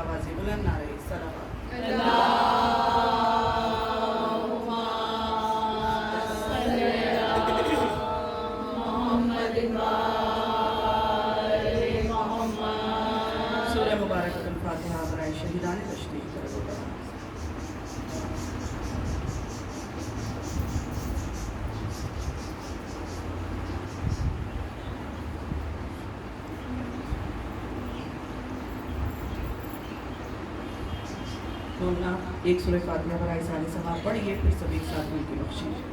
आवाज़ें बुलंद नारे सलावत। सूरह मुबारकतुल फातिहा बराए शहीदान तशरीफ करो। तो ना एक सूरह फातिहा बराए सारे सवाब पढ़िए, फिर सब एक साथ मिलकर बख्शिश।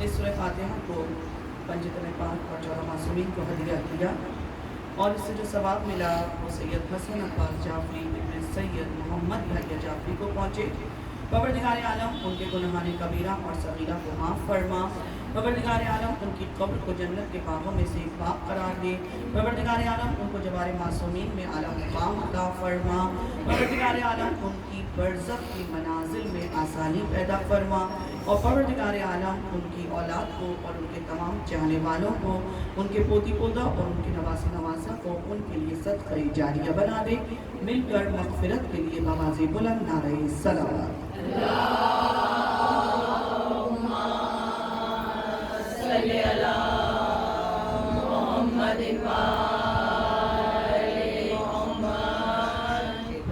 इस सूरह फातिहा को पंजतन पाक और 14 मासूमीन को हदिया किया और इससे जो सवाब मिला वो सैयद हसन अब्बास जाफरी इब्न सैयद मोहम्मद भैया जाफरी को पहुँचे। परवरदिगार आलम उनके गुनाहाने कबीरा और सगीरा को माफ़ फरमा। परवरदिगार आलम उनकी कब्र को जन्नत के बागों में से एक बाग करार दे। परवरदिगार आलम उनको जवारे मासूमीन में आला मुकाम अता फरमा। परवरदिगार आलम उनकी बरज़ख की मनाजिल में आसानी पैदा फरमा और परवरदिगार आलम उनकी औलाद को और उनके तमाम चाहने वालों को, उनके पोती पोता और उनके नवासी नवासा को उनके लिए सदक़ा जारिया बना दे। मिलकर मग़फ़िरत के लिए आवाज़ें बुलंद नारे सलावत।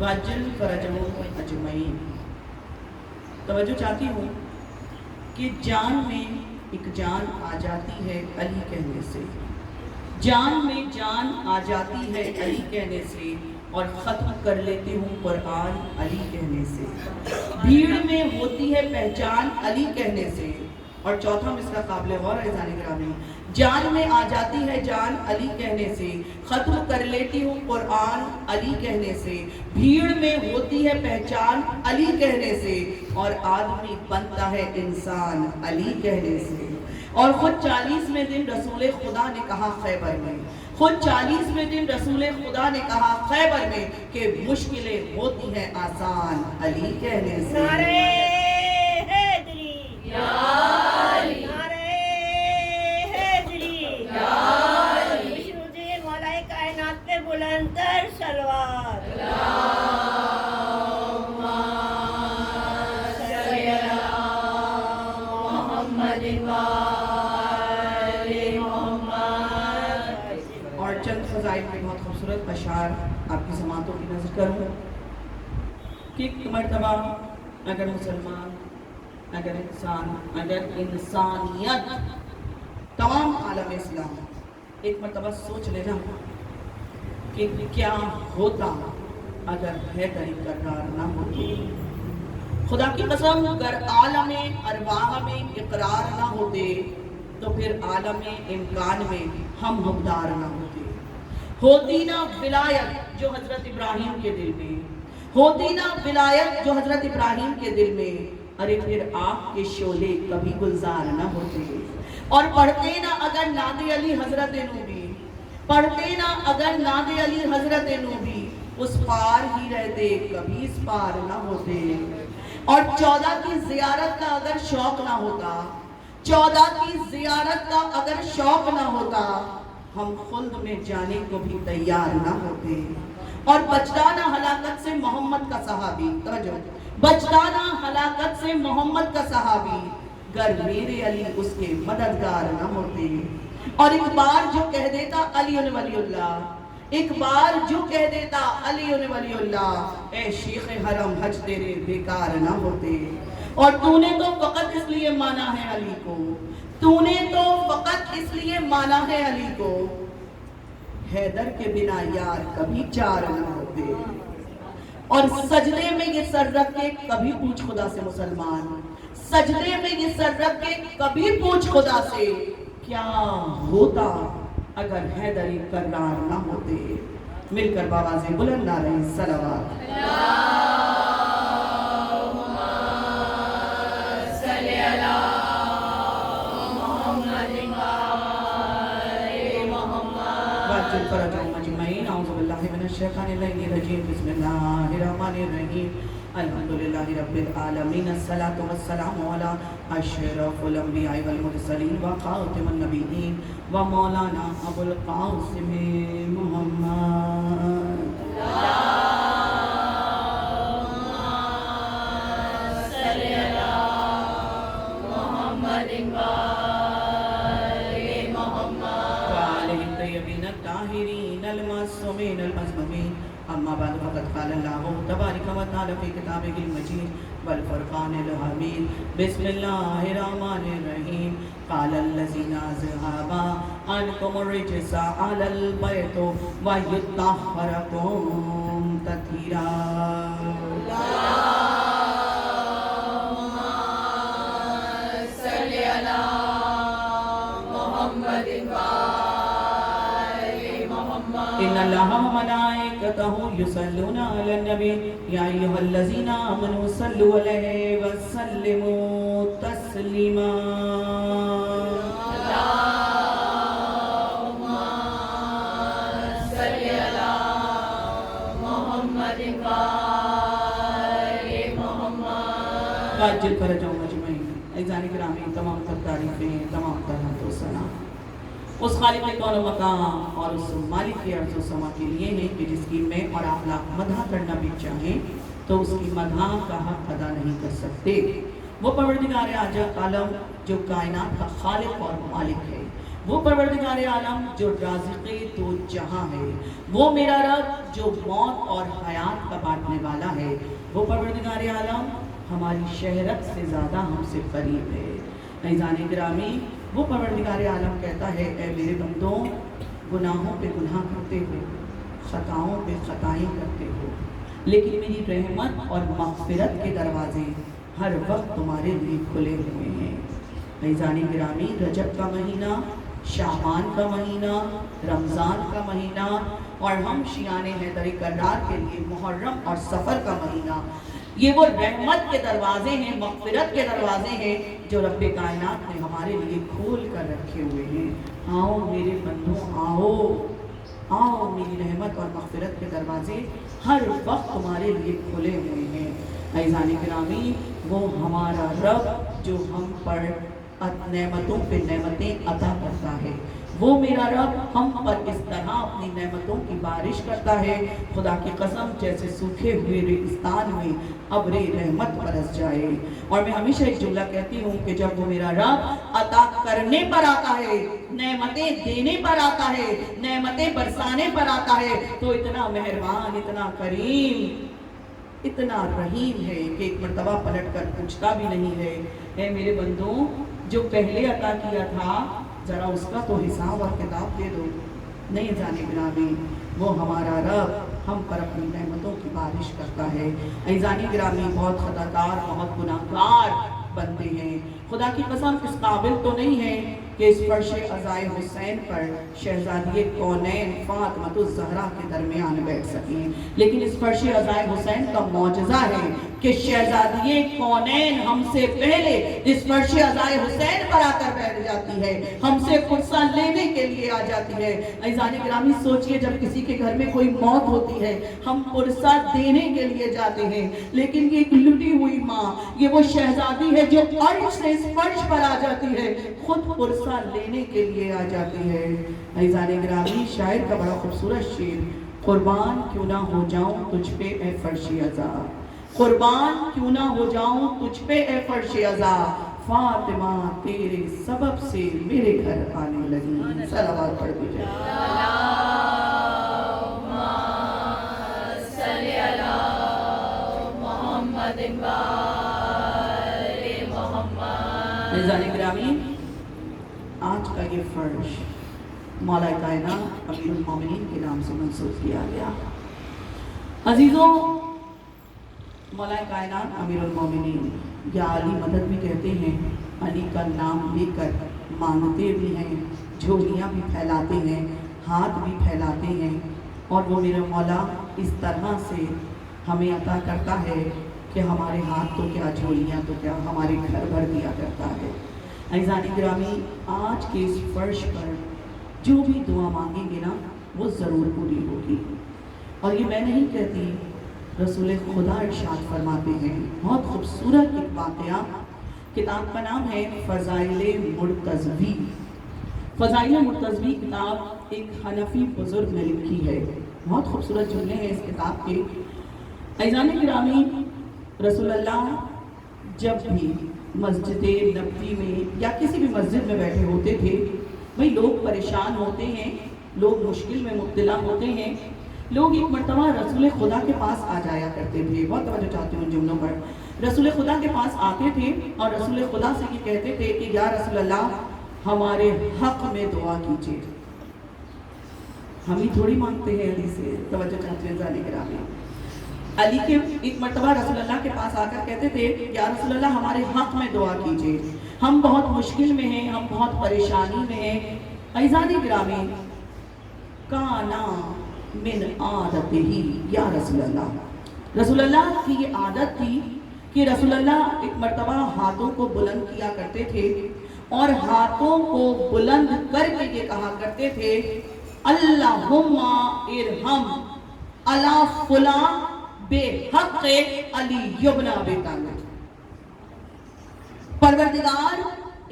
वाजिल फरजहुम अजमईन। तवज्जो चाहती हूँ कि जान में एक जान आ जाती है अली कहने से, जान में जान आ जाती है अली कहने से और ख़त्म कर लेती हूँ कुरान अली कहने से। भीड़ में होती है पहचान अली कहने से। और चौथा मिसरा काबिल गौर है ज़ानी ग्रामी, जान में आ जाती है जान अली कहने से, ख़त्म कर लेती हूँ कुरान अली कहने से। भीड़ में होती है पहचान अली कहने से और आदमी बनता है इंसान अली कहने से। और खुद 40वें दिन रसूल खुदा ने कहा खैबर में, खुद 40वें दिन रसूल खुदा ने कहा खैबर में कि मुश्किलें होती हैं आसान अली कहने से। नारे हैदरी या अली, नारे हैदरी या अली। विष्णुदीन मौलाए कायनात पे बुलंदतर सलवात। और चंद फ़ज़ाइल में बहुत खूबसूरत अशार आपकी समातों की नज़र करूँ कि एक मरतबा अगर मुसलमान, अगर इंसान, अगर इंसानियत, तमाम आलम इस्लाम एक मरतबा सोच लेना कि क्या होता अगर हैदरी कररार ना होती। खुदा की कसम अगर आलम अरवाह में इकरार ना होते तो फिर आलम इम्कान में हम हकदार ना होते। होती ना विलायत जो हजरत इब्राहिम के दिल में, होती ना विलायत जो हजरत इब्राहिम के दिल में, अरे फिर आग के शोले कभी गुलजार ना होते। और पढ़ते ना अगर नादे अली हजरत नूबी, पढ़ते ना अगर नादे अली हजरत नूबी, उस पार ही रहते कभी इस पार ना होते। और 14 की जियारत का अगर शौक ना होता, 14 की जियारत का अगर शौक ना होता, हम खुल्द में जाने को भी तैयार ना होते। और बचताना हलाकत से मोहम्मद का सहाबी, तवज्जो, बचताना हलाकत से मोहम्मद का सहाबी, गर मेरे अली उसके मददगार ना होते। और एक बार जो कह देता अली वलीउल्लाह, एक बार जो कह देता अली वलीउल्लाह, ए शेख हरम हज तेरे बेकार ना होते। और तूने तो फकत इसलिए माना है अली को, तूने तो फकत इसलिए माना है अली को, हैदर के बिना यार कभी चार ना होते। اور سجدے میں یہ سر رکھ کے کبھی پوچھ خدا سے مسلمان، سجدے میں یہ سر رکھ کے کبھی پوچھ خدا سے کیا ہوتا اگر حیدری کرار نہ ہوتے. مل کر بآوازیں بلند نعرہ صلوات. فرجهم اجمعین. اعوذ باللہ من الشیطان الرجیم. بسم اللہ الرحمن الرحیم. الحمدللہ رب العالمین. الصلاة والسلام علی اشرف الانبیاء والمرسلین وخاتم النبیین ومولانا ابو القاسم محمد. المعصومين المظلومين. اما بعد فقد قال الله تبارك وتعالى في كتابه المجيد والفرقان الحميد. بسم الله الرحمن الرحيم. قال الذين ذهب عنكم الرجس على البيت ويطهركم تطهيرا. صل على محمد إن الله وملائكته يصلون على النبي يا أيها الذين آمنوا صلوا عليه وسلموا تسليما. اللهم صل على محمد وآل محمد. واجب فرجهم أجمعين. اعزائي گرامی، تمام تر تعریفیں، تمام تر حمد و ثنا اس خالق کون و مقام اور اس مالک کی عرض و سما کے لیے ہے کہ جس کی میں اور آپ مدح کرنا بھی چاہیں تو اس کی مدح کا حق ادا نہیں کر سکتے. وہ پروردگار عالم جو کائنات کا خالق اور مالک ہے، وہ پروردگار عالم جو رازق دو جہاں ہے، وہ میرا رب جو موت اور حیات کا بانٹنے والا ہے، وہ پروردگار عالم ہماری شہرت سے زیادہ ہم سے قریب ہے. عزیزان گرامی، وہ پروردگار عالم کہتا ہے اے میرے بندوں، گناہوں پہ گناہ کرتے ہو، خطاؤں پہ خطائیں کرتے ہو، لیکن میری رحمت اور مغفرت کے دروازے ہر وقت تمہارے لیے کھلے ہوئے ہیں. عزیزان گرامی، رجب کا مہینہ، شعبان کا مہینہ، رمضان کا مہینہ اور ہم شیعان حیدر کرار کے لیے محرم اور سفر کا مہینہ، یہ وہ رحمت کے دروازے ہیں، مغفرت کے دروازے ہیں جو رب کائنات نے ہمارے لیے کھول کر رکھے ہوئے ہیں. آؤ میرے بندوں، آؤ آؤ، میری رحمت اور مغفرت کے دروازے ہر وقت تمہارے لیے کھلے ہوئے ہیں. عزیزان گرامی، وہ ہمارا رب جو ہم پر نعمتوں پہ نعمتیں عطا کرتا ہے، وہ میرا رب ہم پر اس طرح اپنی نعمتوں کی بارش کرتا ہے، خدا کی قسم جیسے سوکھے ہوئے ریگستان میں ابر رحمت برس جائے. اور میں ہمیشہ ایک جملہ کہتی ہوں کہ جب وہ میرا رب عطا کرنے پر آتا ہے، نعمتیں دینے پر آتا ہے، نعمتیں برسانے پر آتا ہے، تو اتنا مہربان، اتنا کریم، اتنا رحیم ہے کہ ایک مرتبہ پلٹ کر پوچھتا بھی نہیں ہے اے میرے بندوں، جو پہلے عطا کیا تھا ذرا اس کا تو حساب اور کتاب دے دو. نہیں جانے گرامی، وہ ہمارا رب ہم پر اپنی نعمتوں کی بارش کرتا ہے. عزیزان گرامی، بہت خطاکار، بہت گناہگار بندے ہیں. خدا کی قسم اس قابل تو نہیں ہے کہ اس فرش عزائے حسین پر شہزادی کونین فاطمہ الزہرا کے درمیان بیٹھ سکیں، لیکن اس فرش عزائے حسین کا معجزہ ہے کہ شہزادی کونین ہم سے پہلے اس فرش عزائے حسین پر آ کر بیٹھ جاتی ہے، ہم سے قرصہ لینے کے لیے آ جاتی ہے. عزیزان گرامی، سوچئے جب کسی کے گھر میں کوئی موت ہوتی ہے ہم قرصہ دینے کے لیے جاتے ہیں، لیکن یہ ایک لٹی ہوئی ماں، یہ وہ شہزادی ہے جو عرش سے اس فرش پر آ جاتی ہے، خود قرصہ لینے کے لیے آ جاتی ہے. عزیزان گرامی، شاعر کا بڑا خوبصورت شعر، قربان کیوں نہ ہو جاؤں تجھ پہ اے فرش عزا، قربان کیوں نہ ہو جاؤں تجھ پہ اے فرش عزا، فاطمہ تیرے سبب سے میرے گھر آنے لگی. صلوات پڑھ دیجئے. اللہم صلی علی محمد وآل محمد. عزیزان گرامی، آج کا یہ فرش مولا کائنات امیر المومنین کے نام سے منسوب کیا گیا. عزیزوں، मौला कायनात अमीरुल मोमिनीन या अली मदद भी कहते हैं, अली का नाम लेकर मांगते भी हैं, झोलियाँ भी फैलाते हैं, हाथ भी फैलाते हैं, और वो मेरा मौला इस तरह से हमें अता करता है कि हमारे हाथ तो क्या, झोलियाँ तो क्या, हमारे घर भर दिया करता है। अज़ीज़ान गिरामी, आज के इस फर्श पर जो भी दुआ मांगेंगे ना वो ज़रूर पूरी होगी। और ये मैं नहीं कहती, रसूल खुदा इरशाद फरमाते हैं, बहुत खूबसूरत एक वाक़या, किताब का नाम है फ़ज़ाइल मुर्तज़वी। फ़ज़ाइल मुर्तज़वी किताब एक हनफी बुज़ुर्ग ने लिखी है, बहुत खूबसूरत जुमले हैं इस किताब के। अज़ीज़ान गिरामी, रसूलुल्लाह जब भी मस्जिद नबवी में या किसी भी मस्जिद में बैठे होते थे, भाई लोग परेशान होते हैं, लोग मुश्किल में मुब्तला होते हैं, लोग एक मर्तबा रसूल खुदा के पास आ जाया करते थे। बहुत तवज्जो चाहती हूँ जुमलों पर। रसूल खुदा के पास आते थे और रसूल खुदा से ये कहते थे कि या रसूल अल्लाह, हमारे हक में दुआ कीजिए। हम ही थोड़ी मांगते हैं अली से, तवज्जो चाहते हैं जाने गिरामी। अली के एक मर्तबा रसूल अल्लाह के पास आकर कहते थे, या रसूल अल्लाह, हमारे हक में दुआ कीजिए, हम बहुत मुश्किल में हैं, हम बहुत परेशानी में हैं। अज़ीज़ान गिरामी, काना मिन आदत ही या रसूल अल्लाह, रसूल अल्लाह की ये आदत थी कि रसूल अल्लाह एक मर्तबा हाथों को बुलंद किया करते थे और हाथों को बुलंद करके ये कहा करते थे, अल्लाहुम्मा इरहम अला फुला बेहक़ अली इब्न अबी तालिब। परवरदिगार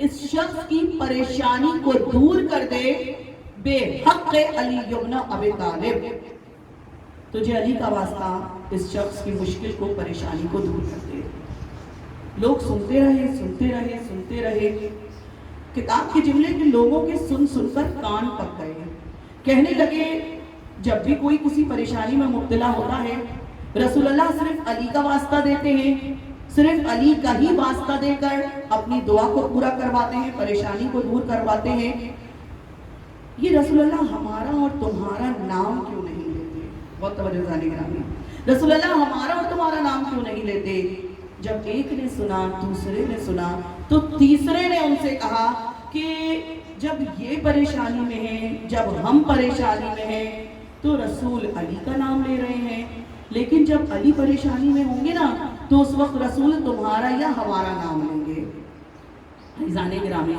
इस शख्स की परेशानी को दूर कर दे, बेहक़ अली इब्न अबी तालिब। तुझे अली का वास्ता इस शख्स की मुश्किल को, परेशानी को दूर कर दे। लोग सुनते रहे, सुनते रहे, सुनते रहे। किताब के जुमले के लोगों के सुन सुनकर कान पक गए। कहने लगे, जब भी कोई किसी परेशानी में मुब्तला होता है, रसूल अल्लाह सिर्फ अली का वास्ता देते हैं, सिर्फ अली का ही वास्ता देकर अपनी दुआ को पूरा करवाते हैं, परेशानी को दूर करवाते हैं। ये रसूल अल्लाह हमारा और तुम्हारा नाम क्यों नहीं लेते? बहुत तवज्जो जाने गिरामी, रसूल अल्लाह हमारा और तुम्हारा नाम क्यों नहीं लेते? जब एक ने सुना, दूसरे ने सुना, तो तीसरे ने उनसे कहा कि जब ये परेशानी में है, जब हम परेशानी में हैं, तो रसूल अली का नाम ले रहे हैं, लेकिन जब अली परेशानी में होंगे ना, तो उस वक्त रसूल तुम्हारा या हमारा नाम लेंगे। अज़ीज़ान गिरामी,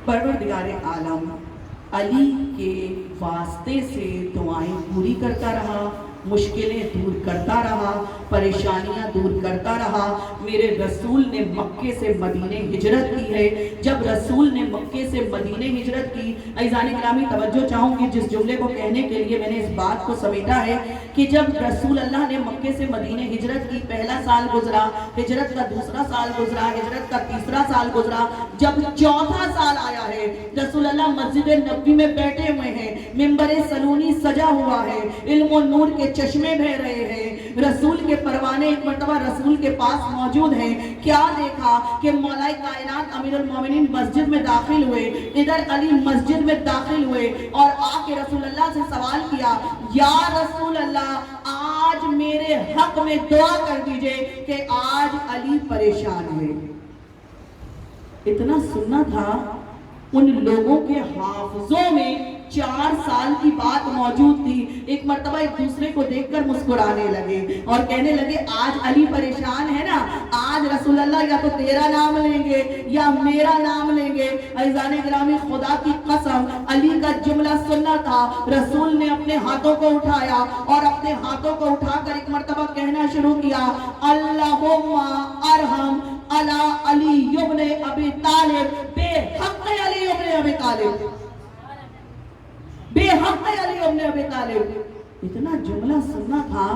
परवरदिगार आलम अली के वास्ते से दुआएं पूरी करता रहा, मुश्किलें दूर करता रहा, परेशानियां दूर करता रहा। मेरे रसूल ने मक्के से मदीने हिजरत की है। जब रसूल ने मक्के से मदीने हिजरत की, अज़ीज़ान गिरामी तवज्जो चाहूँगी जिस जुमले को कहने के लिए मैंने इस बात को समेटा है कि जब रसूल अल्लाह ने मक्के से मदीने हिजरत की, पहला साल गुजरा, हिजरत का दूसरा साल गुजरा, हिजरत का तीसरा साल गुजरा, जब चौथा साल आया है, रसूल अल्लाह मस्जिद नबवी में बैठे हुए हैं, मिंबर सलूनी सजा हुआ है, इल्म नूर के चश्मे बह रहे हैं, रसूल के परवाने एक मर्तबा रसूल के पास मौजूद हैं। क्या देखा कि मौला कायनात अमीरुल मोमिनीन मस्जिद में दाखिल हुए, इधर अली मस्जिद में दाखिल हुए और आके रसूल अल्लाह से सवाल किया, या रसूल अल्लाह, आज मेरे हक में दुआ कर दीजिए कि आज अली परेशान है। इतना सुनना था, उन लोगों के हाफिजों में 4 साल की बात मौजूद थी। एक मर्तबा एक दूसरे को देखकर मुस्कुराने लगे और कहने लगे, आज अली परेशान है ना, आज रसूल अल्लाह या तो तेरा नाम लेंगे या मेरा नाम लेंगे। अज़ीज़ान गिरामी, खुदा की कसम, अली का जुमला सुनना था। रसूल ने अपने हाथों को उठाया और अपने हाथों को उठाकर एक मर्तबा कहना शुरू किया, अल्लाहुम्मा अरहम अला अली इब्न अबी तालिब, बेहक़ अली इब्न अबी तालिब, बेहक़ अली इब्न अबी तालिब। इतना जुमला सुनना था,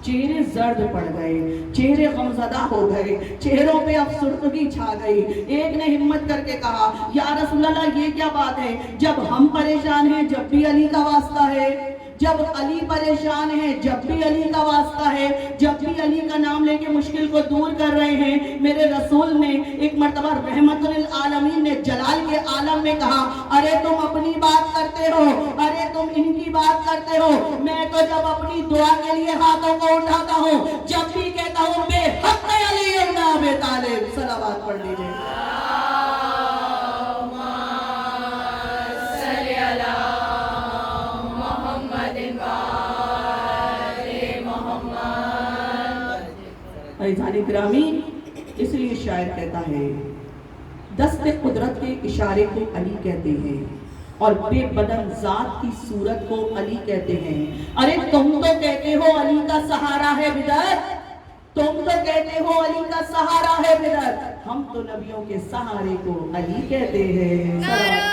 चेहरे जर्द पड़ गए, चेहरे गमज़दा हो गए, चेहरों पे अफसुर्दगी छा गई। एक ने हिम्मत करके कहा, या रसूल अल्लाह, ये क्या बात है, जब हम परेशान हैं जब भी अली का वास्ता है, जब अली परेशान है जब भी अली का वास्ता है, जब भी अली का नाम लेके मुश्किल को दूर कर रहे हैं। मेरे रसूल ने एक मर्तबा रहमतुल आलमीन ने जलाल के आलम में कहा, अरे तुम अपनी बात करते हो, अरे तुम इनकी بات کرتے ہو؟ میں تو جب اپنی دعا کے لیے ہاتھوں کو اٹھاتا ہوں جب بھی کہتا ہوں بے حق علی ابن ابی طالب. صلوات پڑھ لیجیے. عزیزان گرامی، اس لیے شاعر کہتا ہے دست قدرت کے اشارے کو علی کہتے ہیں اور بے بدن ذات کی صورت کو علی کہتے ہیں. ارے تم تو کہتے ہو علی کا سہارا ہے بدعت، تم تو کہتے ہو علی کا سہارا ہے بدعت، ہم تو نبیوں کے سہارے کو علی کہتے ہیں. نعرہ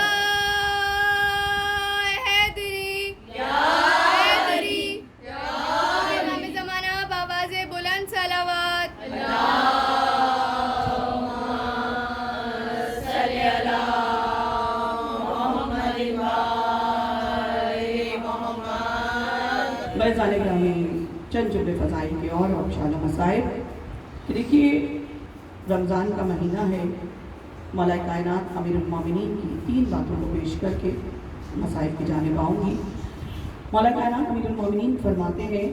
حیدری حیدری امام زمانہ بآواز بلند صلوات. عزیزان گرامی، چند جملے فضائل کے اور انشاءاللہ مسائل. دیکھیے رمضان کا مہینہ ہے، مولا کائنات امیر المومنین کی 3 باتوں کو پیش کر کے مسائل کی جانب آؤں گی. مولا کائنات امیر المومنین فرماتے ہیں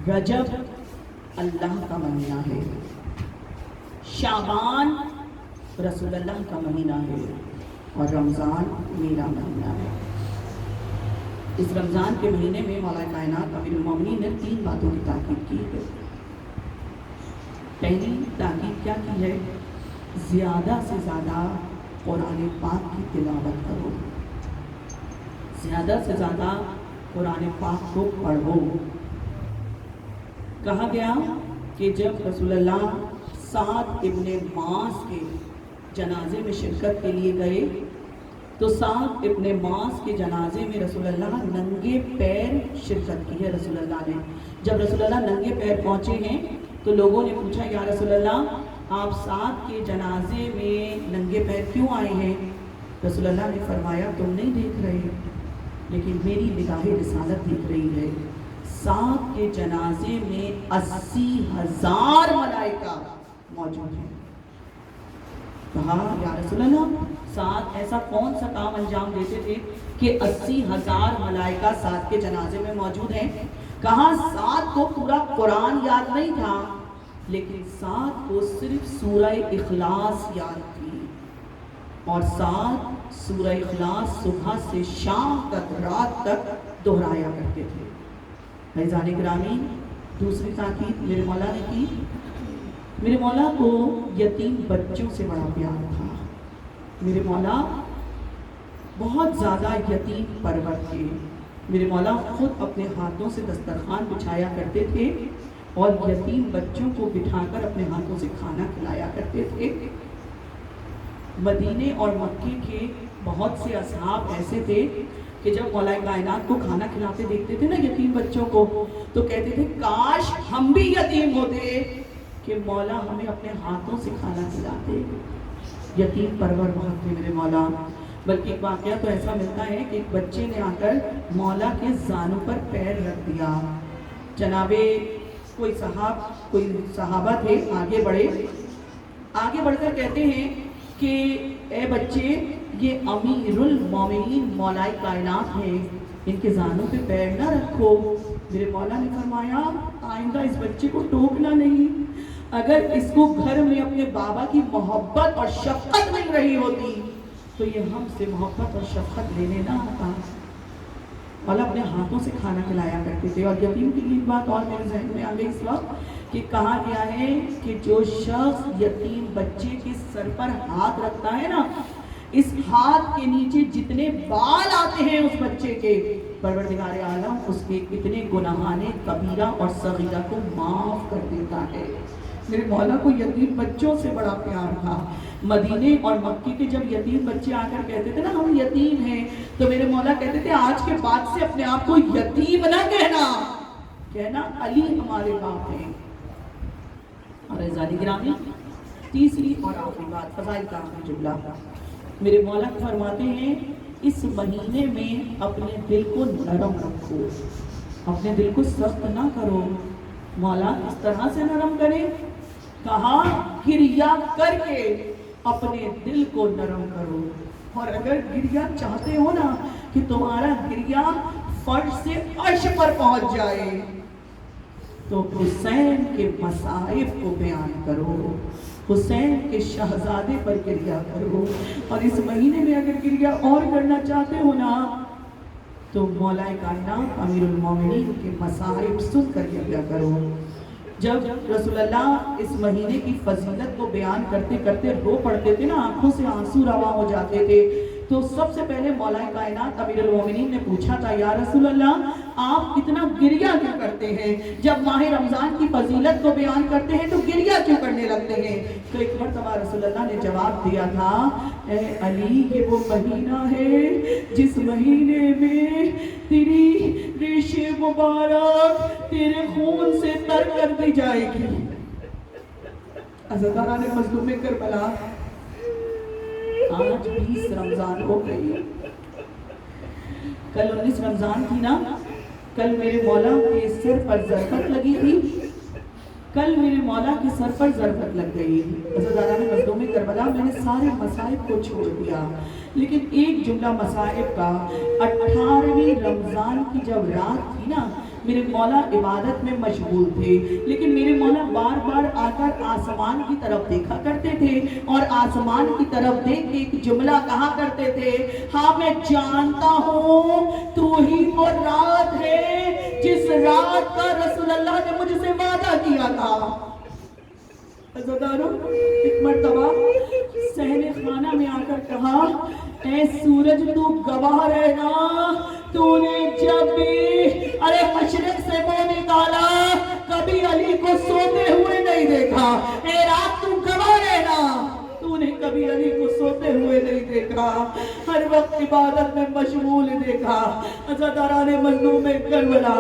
رجب اللہ کا مہینہ ہے، شعبان رسول اللہ کا مہینہ ہے اور رمضان میرا مہینہ ہے. اس رمضان کے مہینے میں مولا کائنات امیر المومنین نے 3 باتوں کی تاکید کی ہے. پہلی تاکید کیا کی ہے؟ زیادہ سے زیادہ قرآن پاک کی تلاوت کرو، زیادہ سے زیادہ قرآن پاک کو پڑھو. کہا گیا کہ جب رسول اللہ سعد ابن معاذ کے جنازے میں شرکت کے لیے گئے تو سعد ابن معاذ کے جنازے میں رسول اللہ ننگے پیر شرکت کی ہے. رسول اللہ نے جب رسول اللہ ننگے پیر پہنچے ہیں تو لوگوں نے پوچھا یا رسول اللہ آپ سعد کے جنازے میں ننگے پیر کیوں آئے ہیں؟ رسول اللہ نے فرمایا تم نہیں دیکھ رہے لیکن میری نگاہ رسالت دیکھ رہی ہے. سعد کے جنازے میں 80,000 ملائکہ موجود ہیں. کہا یا رسول اللہ سعد ایسا کون سا کام انجام دیتے تھے کہ 80,000 ملائکہ سعد کے جنازے میں موجود ہیں؟ کہا سعد کو پورا قرآن یاد نہیں تھا لیکن سعد کو صرف سورہ اخلاص یاد تھی اور سعد سورہ اخلاص صبح سے شام تک رات تک دہرایا کرتے تھے. عزیزان گرامی، دوسری تاکید میرے مولا نے کی. میرے مولا کو یتیم بچوں سے بڑا پیار تھا. میرے مولا بہت زیادہ یتیم پرور تھے. میرے مولا خود اپنے ہاتھوں سے دسترخوان بچھایا کرتے تھے اور یتیم بچوں کو بٹھا کر اپنے ہاتھوں سے کھانا کھلایا کرتے تھے. مدینے اور مکے کے بہت سے اصحاب ایسے تھے کہ جب مولا کائنات کو کھانا کھلاتے دیکھتے تھے نا یتیم بچوں کو تو کہتے تھے کاش ہم بھی یتیم ہوتے کہ مولا ہمیں اپنے ہاتھوں سے کھانا کھلاتے. یتیم پرور بہت تھے میرے مولا. بلکہ ایک واقعہ تو ایسا ملتا ہے کہ ایک بچے نے آ کر مولا کے زانوں پر پیر رکھ دیا. جناب کوئی صحابہ تھے آگے بڑھ کر کہتے ہیں کہ اے بچے یہ امیر المومنین مولا کائنات ہیں، ان کے زانوں پہ پیر نہ رکھو. میرے مولا نے فرمایا آئندہ اس بچے کو ٹوکنا نہیں. اگر اس کو گھر میں اپنے بابا کی محبت اور شفقت مل رہی ہوتی تو یہ ہم سے محبت اور شفقت لینے نہ آتا. مولا اپنے ہاتھوں سے کھانا کھلایا کرتے تھے. اور یتیم کی ایک بات اور میرے ذہن میں آ گئی اس وقت کہ کہا گیا ہے کہ جو شخص یتیم بچے کے سر پر ہاتھ رکھتا ہے نا اس ہاتھ کے نیچے جتنے بال آتے ہیں اس بچے کے پروردگار عالم اس کے اتنے گناہان کبیرہ اور صغیرہ کو معاف کر دیتا ہے. میرے مولا کو یتیم بچوں سے بڑا پیار تھا. مدینے اور مکے کے جب یتیم بچے آ کر کہتے تھے نا ہم یتیم ہیں تو میرے مولا کہتے تھے آج کے بعد سے اپنے آپ کو یتیم نہ کہنا علی ہمارے باپ ہیں. اور عزیزان گرامی، تیسری اور آخری بات فضائل کا آخری جملہ میرے مولا فرماتے ہیں اس مہینے میں اپنے دل کو نرم رکھو، اپنے دل کو سخت نہ کرو. مولا اس طرح سے نرم کرے، کہا گریہ کر کے اپنے دل کو نرم کرو. اور اگر گریہ چاہتے ہو نا کہ تمہارا گریہ फर्श से अर्श पर पहुंच जाए तो हुसैन के मसाइब को बयान करो, हुसैन के शहजादे पर गिरिया करो। और इस महीने में अगर गिरिया और करना चाहते हो ना तो मौलाए कायनात अमीरुल मोमिनीन के मसाइब सुन कर गिरिया करो। जब रसूलुल्लाह इस महीने की फजीलत को बयान करते करते रो पड़ते थे ना, आंखों से आंसू रवा हो जाते थे, तो सबसे पहले मौलाए कायनात अमीरुल मोमिनीन ने पूछा था, या रसूलुल्लाह आप इतना गिरिया क्यों करते हैं? जब माह रमजान की फजीलत को बयान करते हैं तो गिरिया क्यों करने लगते हैं? तो एक मरतबा रसूलुल्लाह ने जवाब दिया था, ए अली ये वो महीना है जिस महीने में तेरी रेशे मुबारक तेरे खून से तर कर दी जाएगी। अज़ादारान मज़लूम करबला, आज 20 रमजान हो गई है, कल 19 रमजान थी ना, कल मेरे मौला के सिर पर ज़रफ़त लगी थी, कल मेरे मौला के सर पर ज़रफ़त लग गई। अज़ादारान मज़लूम करबला, मैंने सारे मसाइब को छोड़ दिया, लेकिन एक जुमला मसाइब का, 18वीं रमजान की जब रात थी ना, मेरे मौला इबादत में मशगूल थे, लेकिन मेरे मौला बार बार आकर आसमान की तरफ देखा करते थे और आसमान की तरफ देख के एक जुमला कहा करते थे, हाँ मैं जानता हूँ तू ही वो रात है जिस रात का रसूलुल्लाह ने मुझसे वादा किया था। अज़ादारों, एक मर्तबा सहने खाना में आकर कहा, ऐ सूरज तू गवाह रहना, तूने जब भी अरे मशरिक से मुंह निकाला कभी अली को सोते हुए नहीं देखा। ऐ रात तू गवाह रहना, तूने कभी अली को सोते हुए नहीं देखा, हर वक्त इबादत में मशगूल देखा। अज़ादारान मज़लूम करबला,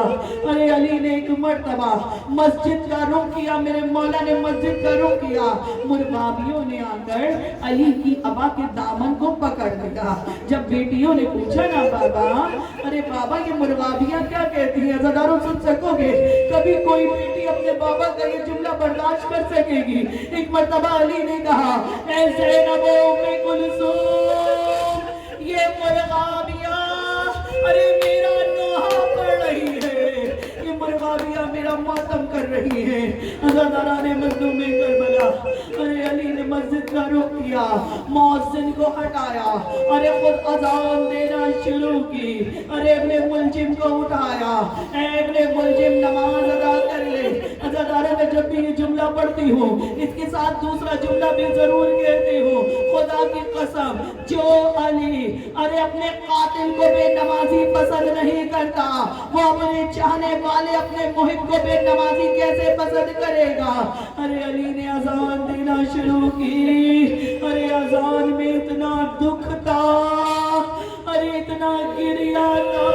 अरे अली ने एक मर्तबा मस्जिद का रुख किया, मेरे मौला ने मस्जिद का रुख किया, मुरबाबियों ने आकर अली की अबा के दामन को पकड़ लिया। जब बेटियों ने पूछा ना बाबा, अरे बाबा ये मुरबाबियां क्या कहती हैं, अज़ादारों सुन सकोगे? कभी कोई बेटी अपने बाबा का ये जुमला बर्दाश्त कर सकेगी? एक मर्तबा अली ने कहा, ऐसे नबो में कुलसूम, ये मुरगाबिया अरे मेरा नोहा पढ़ रही है, ये मुरगाबिया मेरा मातम कर रही है। अज़ादारान मज़लूम करबला, अरे अली ने मस्जिद का रुख किया, मौज़िन को हटाया, अरे खुद अज़ान देना शुरू की, अरे इब्ने मुलजिम को उठाया, इब्ने मुलजिम नमाज अदा कर ले। अज़ादारों में जब भी ये जुमला पढ़ती हूँ इसके साथ दूसरा जुमला भी जरूर कहती हूँ, खुदा की कसम जो अली अरे अपने कातिल को बेनमाजी पसंद नहीं करता, वो अपने चाहने वाले अपने मुहिब को बेनमाजी कैसे पसंद करेगा? अरे अली ने अजान देना शुरू की, अरे अजान में इतना दुख था, अरे इतना गिरिया था,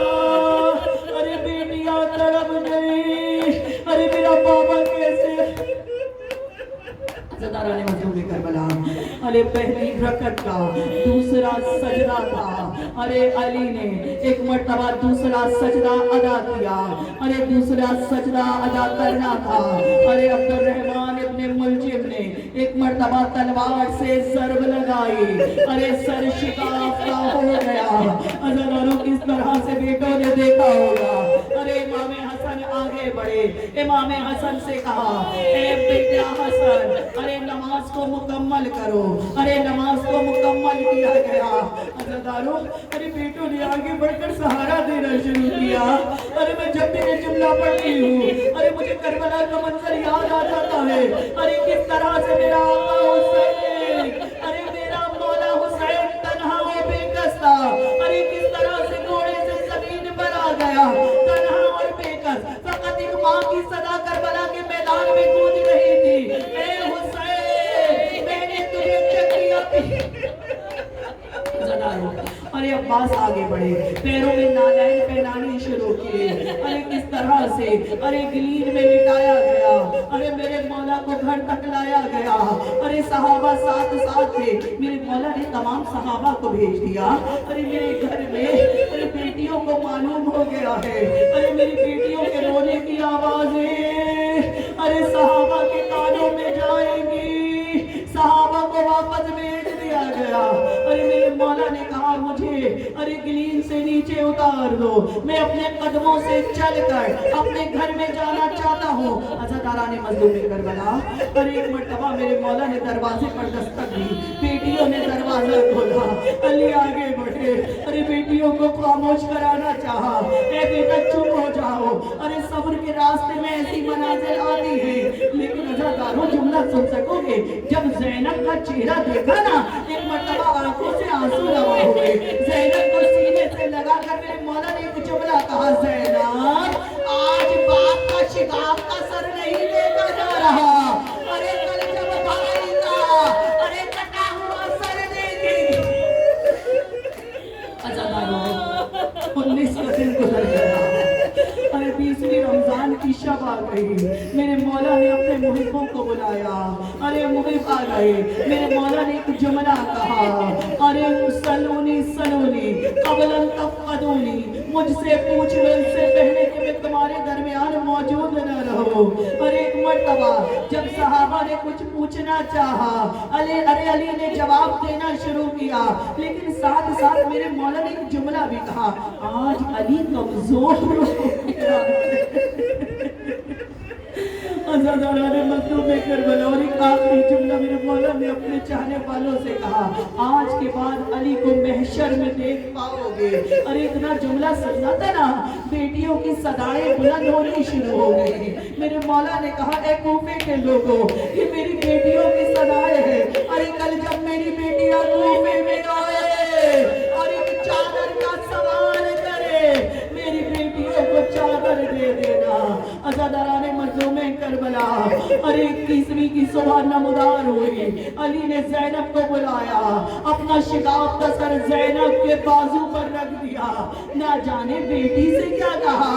अरे बेटियां तड़प गई, अरे मेरा बाबा कैसे। अज़ादारान मज़लूम करबला, अरे पहली रकत का दूसरा सजदा था, अरे अली ने एक मर्तबा दूसरा सजदा अदा किया, अरे दूसरा सजदा अदा करना था, अरे अब्दुर्रहमान इब्ने मुलजिम ने एक मर्तबा तलवार से ज़रब लगाई, अरे सर शिकाफ का हो गया। अज़ादारों किस तरह से बेटों ने देखा होगा। अरे इमाम हसन आगे बढ़े, इमाम हसन से कहा, ए बेटा हसन अरे नमाज को मुकम्मल करो, अरे नमाज को मुकम्मल किया गया। अज़ादारों अरे बेटों ने आगे बढ़कर सहारा देना शुरू किया। अरे मैं जब भी ये जुमला पढ़ती हूँ अरे मुझे करबला का मंजर याद आ जाता है, अरे किस तरह से मेरा आका हुसैन, अरे मेरा मौला हुसैन तन्हा और बेकस था, अरे किस तरह से घोड़े से जमीन पर आ गया, तन्हा और बेकस, फकत एक माँ की सदा करबला के मैदान में कूद रही थी, ए हुसैन मैंने तुझे चकिया। अरे अब्बास आगे बढ़े, पैरों में नालैन पहनाने शुरू किए, अरे किस तरह से अरे गलीन में लिटाया गया, अरे मेरे मौला को घर तक लाया गया, अरे सहाबा साथ साथ थे, मेरे मौला ने तमाम सहाबा को भेज दिया। अरे मेरे घर में अरे बेटियों को मालूम हो गया है, अरे मेरी बेटियों के रोने की आवाजें अरे सहाबा के कानों में जाएंगी, सहाबा को वापस भेज दिया गया। अरे मेरे मौला ने कहा मुझे मुझे अरे गलीन से नीचे उतार दो, मैं अपने कदमों से चलकर अपने घर में जाना चाहता हूँ। अज़ादारान मज़लूम करबला, अरे एक मर्तबा मेरे मौला ने दरवाजे पर दस्तक दी, बेटियों ने दरवाजा खोला, अली आगे बढ़े, अरे बेटियों को खामोश कराना चाहा, ए बेटा चुप हो जाओ, अरे सब्र के रास्ते में ऐसी मनाजिल आती है। लेकिन अज़ादारों जुमला सुन सकोगे, जब ज़ैनब का चेहरा देखा ना, एक मर्तबा आंखों से आंसू रवा हुए, ज़ैनब को सीने से लगा कर मेरे मौला ने एक जुमला कहा, ज़ैनब आज बाप का शिगाफ का सर नहीं देखा जा रहा, अरे कल जब भाई का अरे कटा हुआ सर देगी। अज़ादारों 19 का दिन गुजर गया, अरे 20वीं रमजान की शब आ गई, मेरे मौला ने अपने मुहिब्बों को बुलाया, अरे मुहिब आ गए, मेरे मौला ने एक जुमला कहा, अरे सलोनी सलोनी कबलन तफकदूनी, मुझसे पूछ लो इससे पहले कि मैं तुम्हारे दरमियान मौजूद न रहूं। अरे एक मर्तबा जब सहाबा ने कुछ पूछना चाहा, अली ने जवाब देना शुरू किया, लेकिन साथ साथ मेरे मौला ने एक जुमला भी कहा, आज अली कमजोर हो गया। अज़ादारान मज़लूम करबला, और एक आखिरी जुमला मेरे मौला ने अपने चाहने वालों से कहा, आज के बाद अली को महशर में देख पाओगे। अरे इतना जुमला सुनना था ना, बेटियों की सदाएं बुलंद होनी शुरू हो गई। मेरे मौला ने कहा, ए कूफे के लोगों, ये मेरी बेटियों की सदाएं हैं। अरे कल जब मेरी बेटियां कूफे में आए और एक चादर का सवाल करे, मेरी बेटियों को चादर दे देना। अज़ादारान मज़लूम करबला, अरे 21वीं की सुबह नमदार हुई, अली ने ज़ैनब को बुलाया, अपना शिगाफ का सर ज़ैनब के बाजू पर रख दिया। ना जाने बेटी से क्या कहा,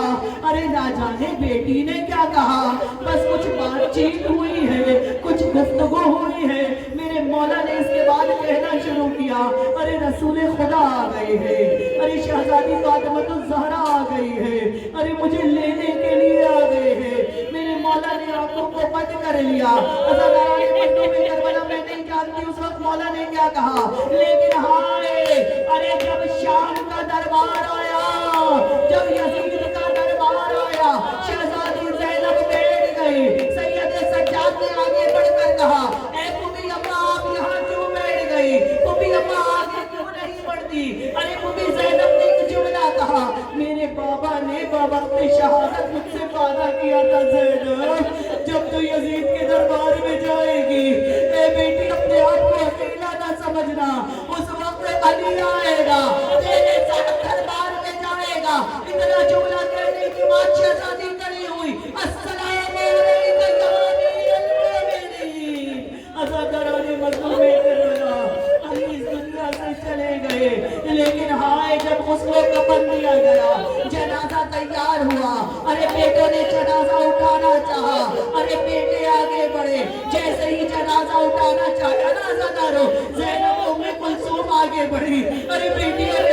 अरे ना जाने बेटी ने क्या कहा, बस कुछ बातचीत हुई है, कुछ गुफ्तगू हुई है। मेरे मौला ने इसके बाद कहना शुरू किया, अरे रसूल खुदा आ गए हैं, अरे शहजादी फातिमतुज़ ज़हरा आ गई है, अरे मुझे लेने के लिए आ गए हैं। मेरे मौला ने आंखों को बंद कर लिया। अज़ादारान मज़लूम करबला, मैं नहीं जानती उस वक्त मौला ने क्या कहा, लेकिन हाय, अरे जब शाम का दरबार आया, जब यजीद का दरबार आया, शहजादी ज़ैनब बैठ गई। सैयद सज्जाद ने आगे बढ़कर कहा, ए पुबी अम्मा आप यहाँ क्यों बैठ गई, पुबी अम्मा आगे क्यों नहीं बढ़ती। अरे पुबी ज़ैनब ने एक जुमला कहा, मेरे बाबा ने बावक्त शहादत मुझसे वादा किया था, ज़ैनब जब तो यजीद के दरबार में जाएगी, ए बेटी अपने आप को अकेला ना समझना, उस वक्त अली आएगा, तेरे साथ दरबार में जाएगा। इतना जुमला कहने के बाद शहजादी खड़ी हुई, अस्सलाम अलैका या अमीरुल मोमिनीन। अज़ादारान मज़लूम करबला, अली इस दुनिया से चले गए, लेकिन हाय जब उसको कफन दिया गया, जनाजा तैयार हुआ, अरे बेटों ने जनाजा उठाना चाहा, अरे बेटे आगे बढ़े, जैसे ही जनाजा उठाना चाहा ना अज़ादारों, ज़ैनब उम्मे कुलसूम आगे बढ़ी, अरे बेटियों ने